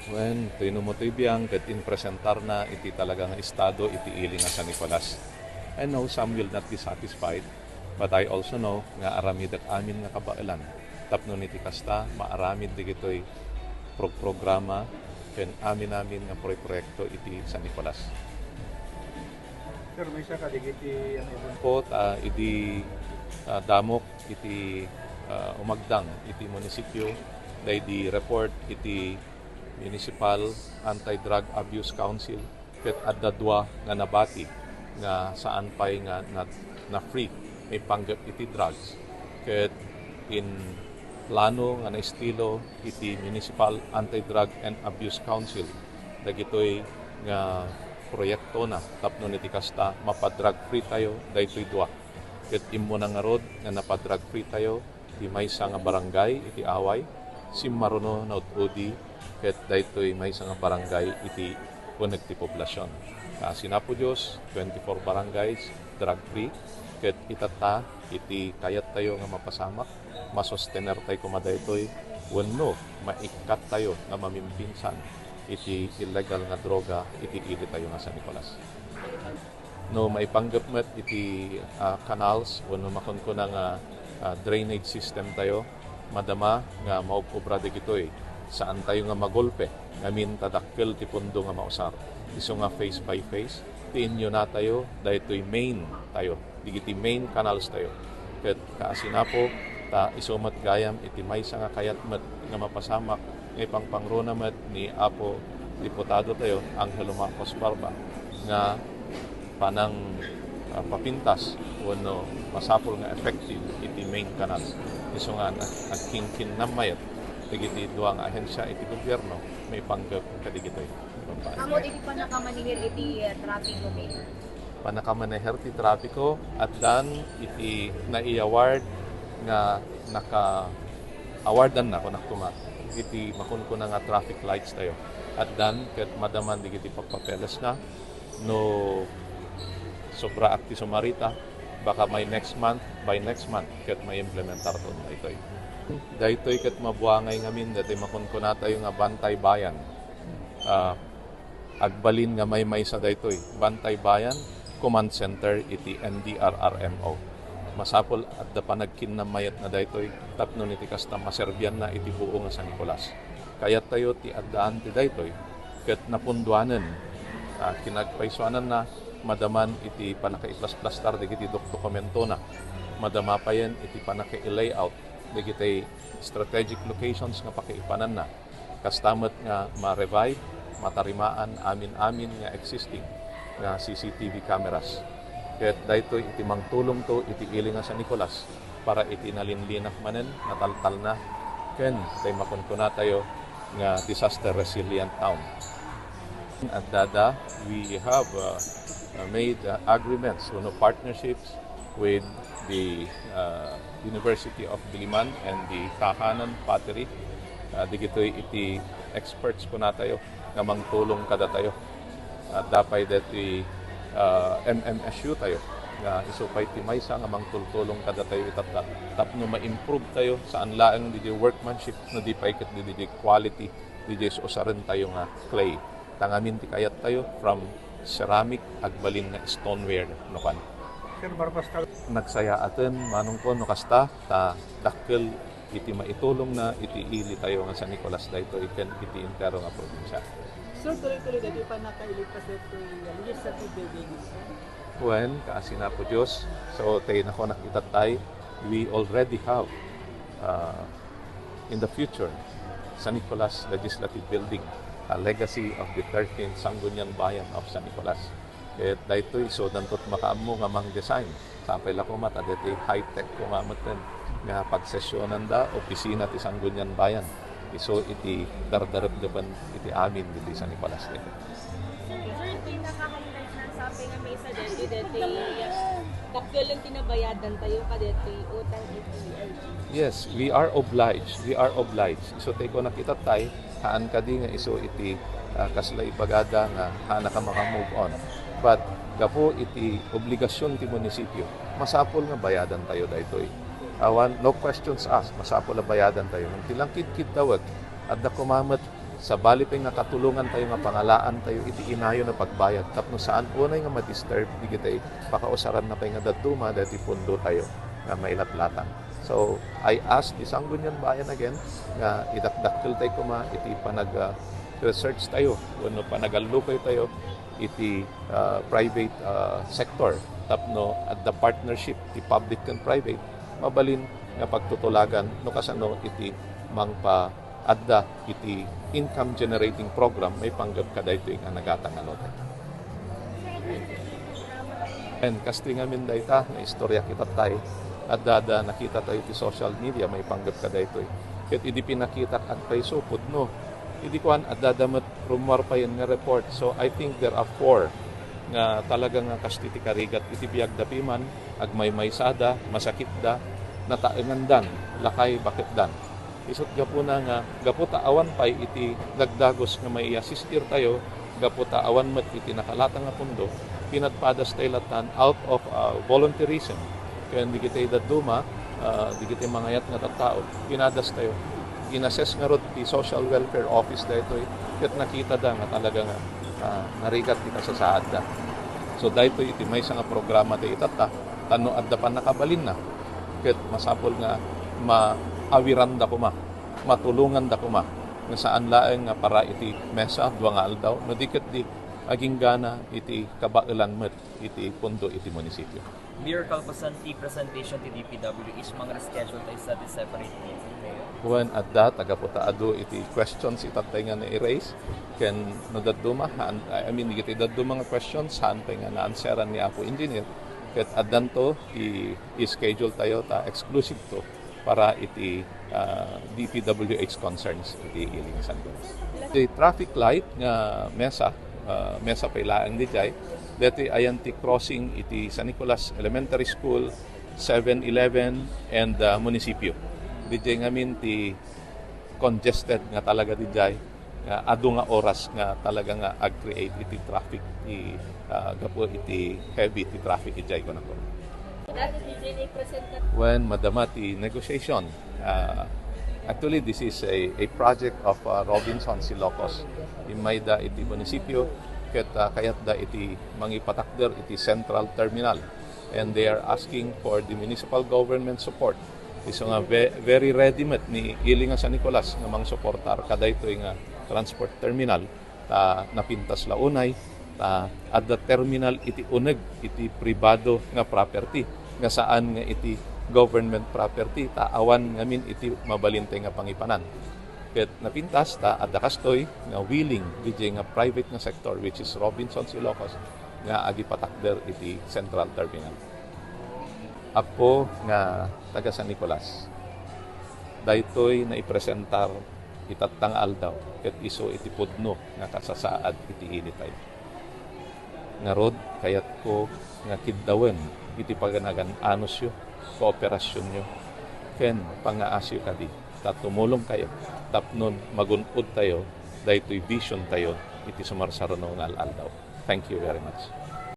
When tinumotoy biyang ket in presentar na iti talagang estado iti ili nga San Nicolas. I know some will not be satisfied, but I also know nga aramid at amin nga kabailan. Tapno iti kasta, maaramid di gito'y programa ken amin nga proyekto iti San Nicolas. Sir, may siya kadigiti ang ibon. Po idi damok iti umagdang iti munisipyo day di report iti Municipal Anti-Drug Abuse Council ket adda dua nga nabati nga saan pay nga na free may panggap iti drugs ket in plano nga na estilo iti Municipal Anti-Drug and Abuse Council dagitoy nga proyekto na tapno iti kasta mapadrug free tayo daytoy dua ket immo na nga rod nga napadrug free tayo di maysa nga barangay iti away Simmaruno na Udi ket daytoy maysa nga barangay iti uneg ti poblasyon. Sinapo Dios 24 barangays drug free ket itata iti kayat tayo nga mapasamak masustener tayo kumadaytoy wenno maikat tayo nga mamimpinsan iti illegal nga droga iti ili tayo nga San Nicolas. No maipanggap met iti canals wenno makunkuna nga drainage system tayo madama nga maupobra digitoy saan tayo nga magolpe ngamin tadakkel ti pundo nga mausar iso nga face by face ti inyo na tayo daytoy main tayo digiti main canals tayo ket kaasinapo ta isumat gayam iti maysa nga kayat met nga mapasamak nga pangpangrona met ni Apo Diputado tayo Angelo Marcos Barba nga panang papintas wano masapol nga effective iti main canals iso nga agkingkin na mayat digiti duang ahensya iti gobyerno may panggap kadigitoy. Amo iti panakamanihir iti trapiko may. Panakamanihir iti trapiko at dan iti nai-award nga naka-awardan na kung nakuma iti makunkuna nga traffic lights tayo. At dan ket madaman digiti pagpapeles na no sobra akti sumarita baka by next month ket may implementar ton daytoy. Daytoy ket mabuangay ngamin dati makunkuna tayo nga Bantay Bayan. Agbalin nga may sa daytoy. Bantay Bayan Command Center iti NDRRMO. Masapol at da panagkin na mayat na daytoy tapno iti kasta maserbyan na iti buo nga San Nicolas. Kayat tayo ti addaan ti daytoy ket napunduanen kinagpaisuanan na madaman iti panakaiplas-plastar digiti dokumento na madama pa yan iti panaka-layout digiti strategic locations nga pakaipanan na kastamet nga ma-revive matarimaan amin nga existing nga CCTV cameras ket daytoy iti mangtulong to iti ili nga San Nicolas para iti nalinlinak manen nataltal na ken tay makunkuna tayo nga disaster resilient town. At dada we have made agreements partnerships with the University of Diliman and the Kahanan Pottery. Digitoy iti experts ko na tayo nga mangtulong kada tayo. Dapay deti MMSU tayo nga isupay ti maysa nga mangtultulong kada tayo itata. Tapno ma-improve tayo saan laeng di workmanship no di paiket di quality di usaran tayo nga clay. Tangamin ti kayat tayo from ceramic agbalin nga stoneware no kan. Sir, Barbastal. Nagsaya aten manong ko no kasta ta dakkel iti maitulong na iti ili tayo nga San Nicolas dayto iken iti entero nga probinsya. Sir, tuloy-tuloy dito pa nakailigtas dito legislative buildings. When kaasina po Diyos, so tayo na ko nakita tayo, we already have in the future San Nicolas Legislative Building, a legacy of the 13th Sangguniang Bayan of San Nicolas. Ket daytoy so dantot makaammo nga mang design sapay la ko mata daytoy high-tech ko mameten nga pagsesyonan da opisina ti Sangguniang Bayan. Iso iti dardarep depan iti amin diti San Nicolas dito. Sir, ito yung nakakalimutan na sabi nga may isa dito dakil lang tinabayadan tayo ka dito utang iti LG. Yes, we are obliged. We are obliged. Iso tayo ko nakita tayo, haan ka di nga iso iti kaslay bagada nga hana ka maka-move on. But gapo iti obligasyon ti munisipyo, masapol nga bayadan tayo daytoy. No questions asked, masapol na bayadan tayo. Tilang kit-kit tawag, at da kumamat sa baliping nga katulungan tayo nga pangalaan tayo iti inayo na pagbayad tapno saan unay nga ma-disturb di kita pakausaran na tayo nga daduma dati pundo tayo nga mailatlatan. So I ask the Sangguniang Bayan again nga idakdakkel tayo kuma iti panag research tayo wano panagalukay tayo iti private sector tapno at the partnership ti public and private mabalin nga pagtutulagan no kasano iti mangpa adda iti income generating program may panggap kada ito nga nagatang anote. And kasting amin dayta na istorya kita tayo adda nakita tayo ti social media may panggap kada ito. Ket idi pinakita at pay supod no. Idi kuan adda damat rumor pa yan nga report. So I think there are 4 nga talagang kastiti karigat iti biag dapiman agmay sada masakit da nataengandan lakay bakit dan isot gapuna nga gaputa awan pay iti dagdagos nga may assistir tayo gaputa awan met iti nakalata nga pundo pinatpadas tayo latan out of volunteerism kaya hindi kita idaduma di kita mangayat nga tattao pinadas tayo inassess nga rod ti social welfare office dahito ket nakita da nga talaga nga narigat ti kasasaad da so dahito iti may nga programa tayo itata tano adda pa nakabalin na ket masapol nga maawiran da kuma matulungan da kuma nga saan laeng nga para iti mesa duwa nga aldaw no diket di aging gana iti kabailan met iti pundo iti munisipyo. Mayor Calpasan, presentation ti DPW is mga reschedule tayo sa the separate meeting. When at that tagaputaado iti questions itatay nga na-erase ken no daduma I mean iti daduma nga questions saan tay nga na-answeran ni Apo Engineer ket addan to i-schedule tayo ta exclusive to para iti DPWH concerns iti iling Sangguniang. The traffic light nga mesa pailaang dijay dati ayan ti crossing iti San Nicolas Elementary School 7-Eleven and munisipyo dijay ngamin ti congested nga talaga dijay nga adu nga oras nga talaga nga ag-create iti traffic gapo iti heavy iti traffic ijay ko na ko. When madamati negotiation, actually this is a project of Robinson Ilocos. Imayda iti munisipyo ket kayat da iti mangipatakder iti central terminal and they are asking for the municipal government support. Iso nga very ready met ni Iling San Nicolas nga mang suportar kada ito nga transport terminal napintas launay at the terminal iti uneg iti pribado nga property nga saan nga iti government property awan ngamin iti mabalintay nga pangipanan ket napintas adda kastoy nga willing DJ nga private nga sector which is Robinson Ilocos nga agipatakder iti central terminal. Ako nga taga San Nicolas daytoy na ipresentar itatang aldaw ket iso iti pudno nga kasasaad iti initay nga rod kayat ko nga kiddawen iti paganagan anos yo kooperasyon nyo ken pangaasyo kadi tumulong kayo tapnon magunod tayo daytoy vision tayo iti sumarsaro nga aldaw. Thank you very much.